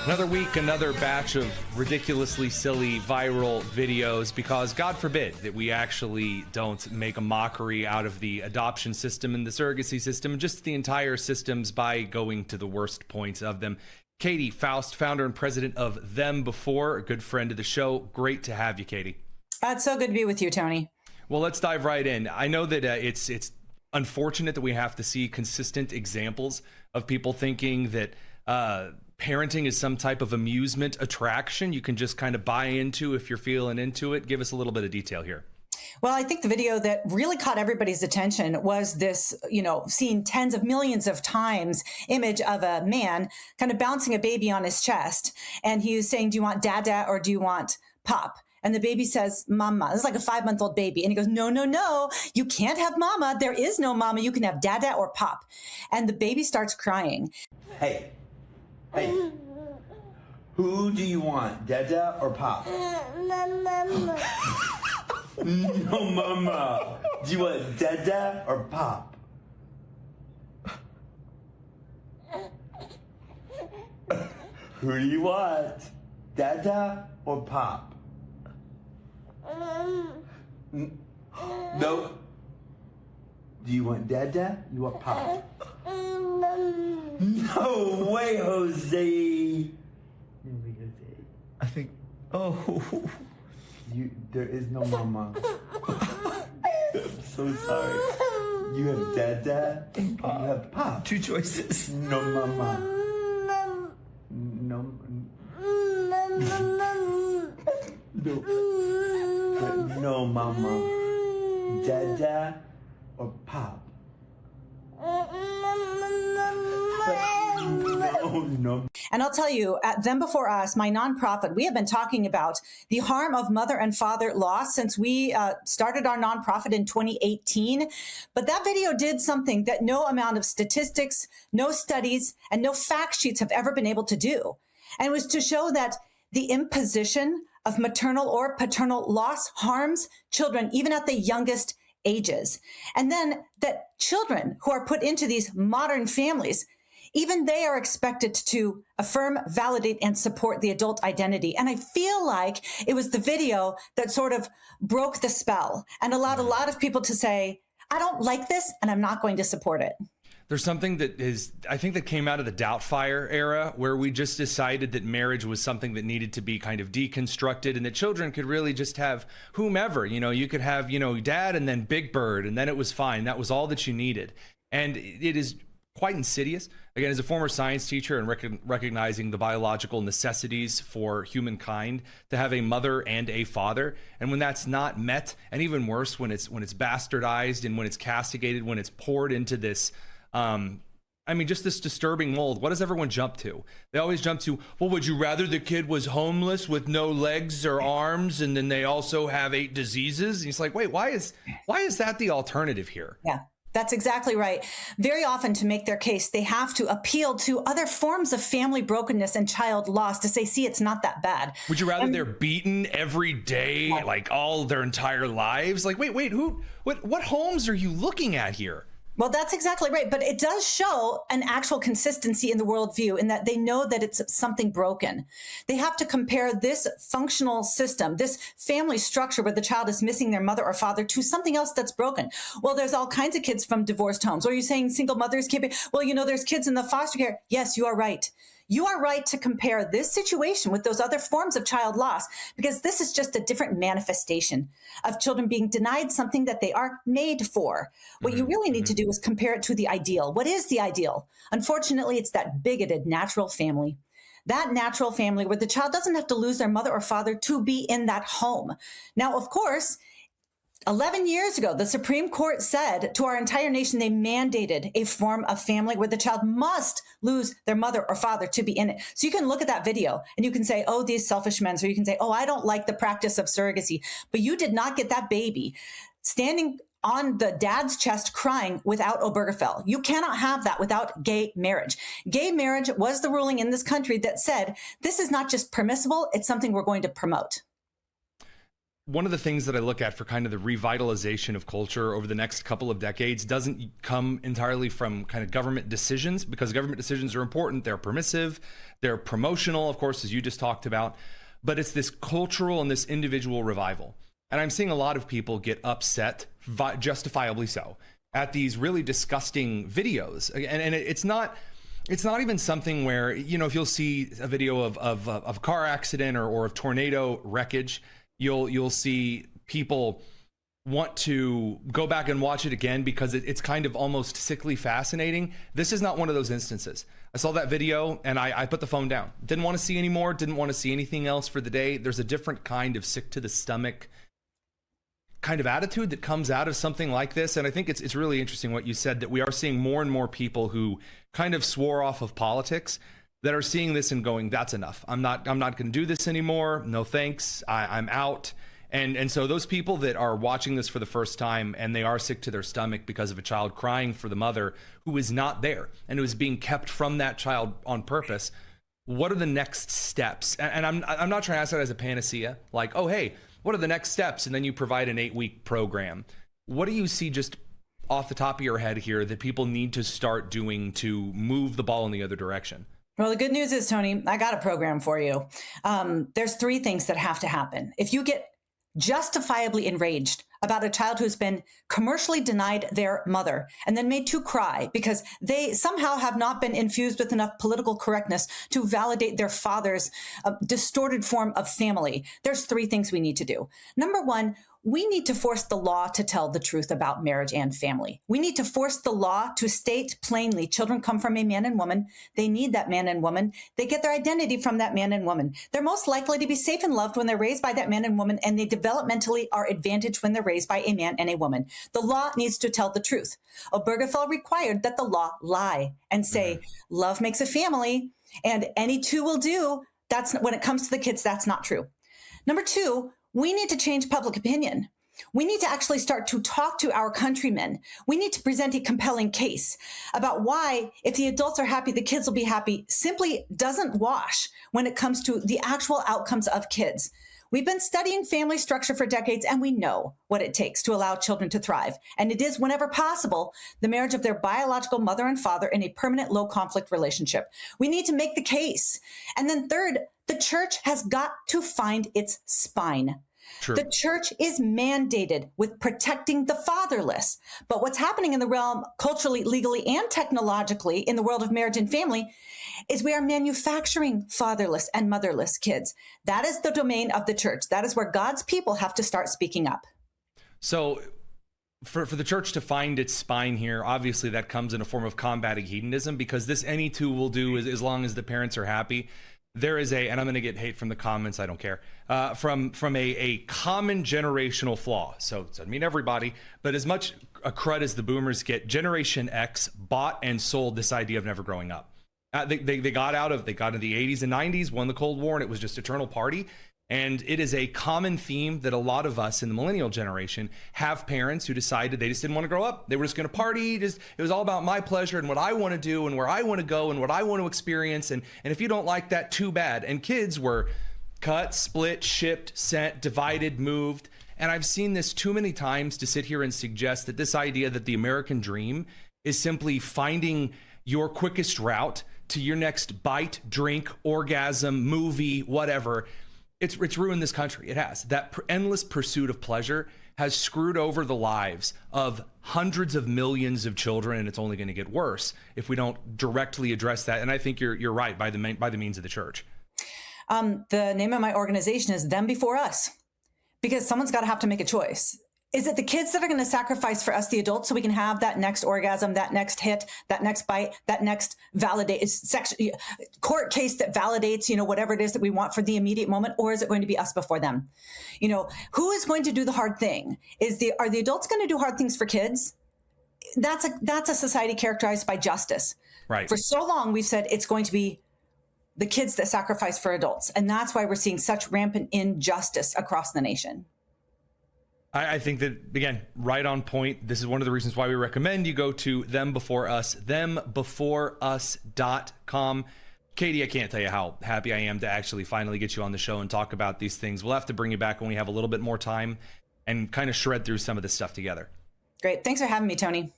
Another week, another batch of ridiculously silly viral videos because God forbid that we actually don't make a mockery out of the adoption system and the surrogacy system, just the entire systems by going to the worst points of them. Katy Faust, founder and president of Them Before, a good friend of the show. Great to have you, Katy. It's so good to be with you, Tony. Well, let's dive right in. I know that it's unfortunate that we have to see consistent examples of people thinking that parenting is some type of amusement attraction you can just kind of buy into if you're feeling into it. Give us a little bit of detail here. Well, I think the video that really caught everybody's attention was this, seen tens of millions of times image of a man kind of bouncing a baby on his chest. And he was saying, do you want dada or do you want pop? And the baby says, mama. This is like a 5-month-old baby. And he goes, no, no, no, you can't have mama. There is no mama. You can have dada or pop. And the baby starts crying. Hey, who do you want, dada or pop? Mama. No, mama. Do you want dada or pop? Who do you want, dada or pop? No. Do you want dada? You want pop? No way, Jose. I think. Oh. There is no mama. I'm so sorry. You have dada and you have pop. Two choices. No mama. No. No mama. Dada or pop. No. And I'll tell you, at Them Before Us, my nonprofit, we have been talking about the harm of mother and father loss since we started our nonprofit in 2018. But that video did something that no amount of statistics, no studies, and no fact sheets have ever been able to do. And it was to show that the imposition of maternal or paternal loss harms children, even at the youngest ages. And then that children who are put into these modern families, even they are expected to affirm, validate, and support the adult identity. And I feel like it was the video that sort of broke the spell and allowed a lot of people to say, I don't like this, and I'm not going to support it. There's something that is, I think, that came out of the Doubtfire era where we just decided that marriage was something that needed to be kind of deconstructed and that children could really just have whomever. You could have, dad and then Big Bird, and then it was fine. That was all that you needed. And it is quite insidious. Again, as a former science teacher and recognizing the biological necessities for humankind to have a mother and a father, and when that's not met, and even worse, when it's bastardized and when it's castigated, when it's poured into this, just this disturbing mold, what does everyone jump to? They always jump to, well, would you rather the kid was homeless with no legs or arms, and then they also have 8 diseases? And it's like, wait, why is that the alternative here? Yeah. That's exactly right. Very often, to make their case, they have to appeal to other forms of family brokenness and child loss to say, see, it's not that bad. Would you rather they're beaten every day, like all their entire lives? Like, wait, what homes are you looking at here? Well, that's exactly right. But it does show an actual consistency in the worldview in that they know that it's something broken. They have to compare this functional system, this family structure where the child is missing their mother or father, to something else that's broken. Well, there's all kinds of kids from divorced homes. Or are you saying single mothers can't be? Well, there's kids in the foster care. Yes, you are right. You are right to compare this situation with those other forms of child loss, because this is just a different manifestation of children being denied something that they are made for. What you really need to do is compare it to the ideal. What is the ideal? Unfortunately, it's that bigoted natural family. That natural family where the child doesn't have to lose their mother or father to be in that home. Now, of course, 11 years ago, the Supreme Court said to our entire nation, they mandated a form of family where the child must lose their mother or father to be in it. So you can look at that video and you can say, oh, these selfish men. Or you can say, oh, I don't like the practice of surrogacy. But you did not get that baby standing on the dad's chest crying without Obergefell. You cannot have that without gay marriage. Gay marriage was the ruling in this country that said, this is not just permissible, it's something we're going to promote. one of the things that I look at for kind of the revitalization of culture over the next couple of decades doesn't come entirely from kind of government decisions, because government decisions are important. They're permissive, they're promotional, of course, as you just talked about, but it's this cultural and this individual revival. And I'm seeing a lot of people get upset, justifiably so, at these really disgusting videos. And it's not even something where, you know, if you'll see a video of a car accident or of tornado wreckage, you'll see people want to go back and watch it again because it's kind of almost sickly fascinating. This is not one of those instances. I saw that video and I put the phone down. Didn't want to see anymore. Didn't want to see anything else for the day. There's a different kind of sick to the stomach kind of attitude that comes out of something like this. And I think it's really interesting what you said, that we are seeing more and more people who kind of swore off of politics that are seeing this and going, that's enough. I'm not going to do this anymore. No thanks. I'm out. And so those people that are watching this for the first time and they are sick to their stomach because of a child crying for the mother who is not there and who is being kept from that child on purpose, what are the next steps? And I'm not trying to ask that as a panacea, like, oh, hey, what are the next steps? And then you provide an 8-week program. What do you see just off the top of your head here that people need to start doing to move the ball in the other direction? Well, the good news is, Tony, I got a program for you. There's 3 things that have to happen. If you get justifiably enraged about a child who's been commercially denied their mother and then made to cry because they somehow have not been infused with enough political correctness to validate their father's distorted form of family, there's 3 things we need to do. Number 1, we need to force the law to tell the truth about marriage and family. We need to force the law to state plainly, children come from a man and woman. They need that man and woman. They get their identity from that man and woman. They're most likely to be safe and loved when they're raised by that man and woman, and they developmentally are advantaged when they're raised by a man and a woman. The law needs to tell the truth. Obergefell required that the law lie and say, love makes a family, and any two will do. That's when it comes to the kids, that's not true. Number 2, we need to change public opinion. We need to actually start to talk to our countrymen. We need to present a compelling case about why, if the adults are happy, the kids will be happy, simply doesn't wash when it comes to the actual outcomes of kids. We've been studying family structure for decades, and we know what it takes to allow children to thrive. And it is, whenever possible, the marriage of their biological mother and father in a permanent low conflict relationship. We need to make the case. And then 3rd, the church has got to find its spine. True. The church is mandated with protecting the fatherless. But what's happening in the realm, culturally, legally, and technologically, in the world of marriage and family, is we are manufacturing fatherless and motherless kids. That is the domain of the church. That is where God's people have to start speaking up. So for the church to find its spine here, obviously that comes in a form of combating hedonism, because this any two will do as long as the parents are happy. There is and I'm going to get hate from the comments, I don't care, from a common generational flaw. So it doesn't mean everybody, but as much a crud as the boomers get, Generation X bought and sold this idea of never growing up. They got into the 80s and 90s, won the Cold War, and it was just eternal party. And it is a common theme that a lot of us in the millennial generation have parents who decided they just didn't want to grow up. They were just going to party. It was all about my pleasure and what I want to do and where I want to go and what I want to experience. And if you don't like that, too bad. And kids were cut, split, shipped, sent, divided, moved. And I've seen this too many times to sit here and suggest that this idea that the American dream is simply finding your quickest route to your next bite, drink, orgasm, movie, whatever. It's ruined this country. It has. That endless pursuit of pleasure has screwed over the lives of hundreds of millions of children, and it's only going to get worse if we don't directly address that. And I think you're right, by the means of the church. The name of my organization is Them Before Us, because someone's got to have to make a choice. Is it the kids that are going to sacrifice for us, the adults, so we can have that next orgasm, that next hit, that next bite, that next court case that validates, whatever it is that we want for the immediate moment? Or is it going to be us before them? Who is going to do the hard thing? Are the adults going to do hard things for kids? That's a society characterized by justice. Right. For so long, we've said it's going to be the kids that sacrifice for adults. And that's why we're seeing such rampant injustice across the nation. I think that, again, right on point. This is one of the reasons why we recommend you go to Them Before Us, thembeforeus.com. Katy, I can't tell you how happy I am to actually finally get you on the show and talk about these things. We'll have to bring you back when we have a little bit more time and kind of shred through some of this stuff together. Great. Thanks for having me, Tony.